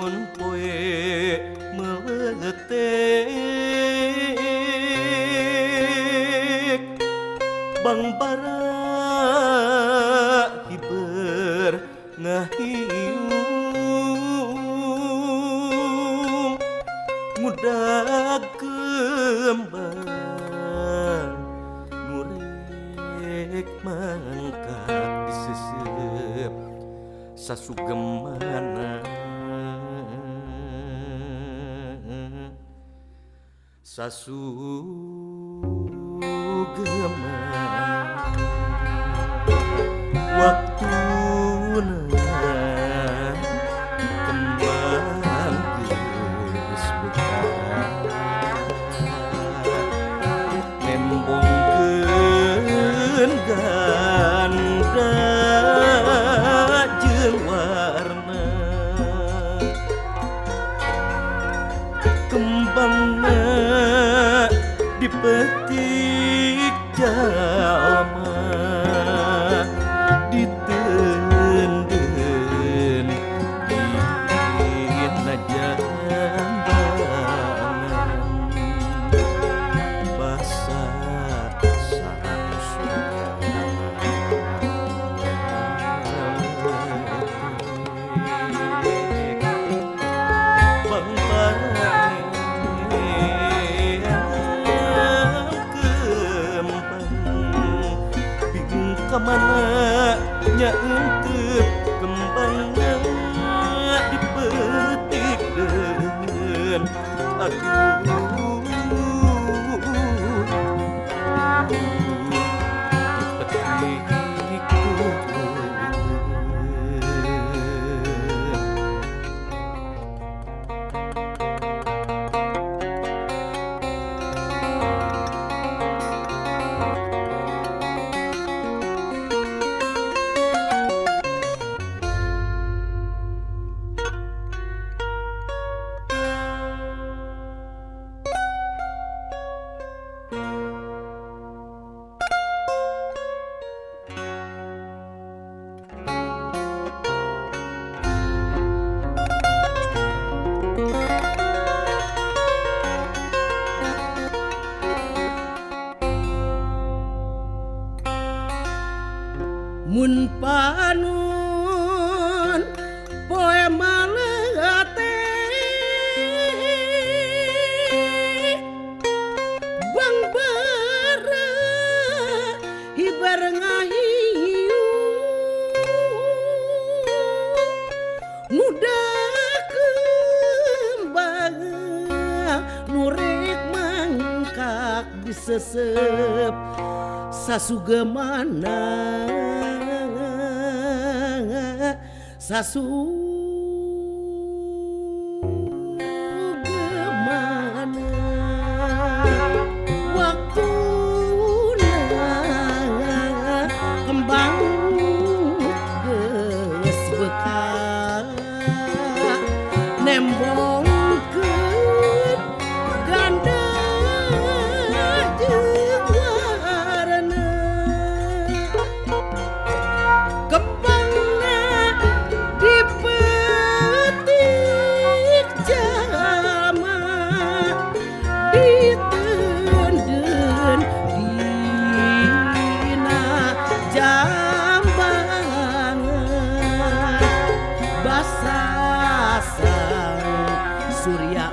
mun poe meletek bang bara hiber ngahiung ngudag kembang nurek mangkat disesep sasugemana waktuna kembang geus bekat nembongkeun ganda jeung warna kembangna dipetik jalma ditenden dina jambanan basa sarang surga kamana nyaeunteup kembangna dipetik deun aduh dipetik deun mun panun poe maletek bang bara hibar ngahiu ngudag kembang nurek mangkak disesep sasugemana sasugemana waktuna kembang geus bekat nembongkeun ganda jeung warna kembangna dipetik jalma ditenden dina jambangan basa sang surya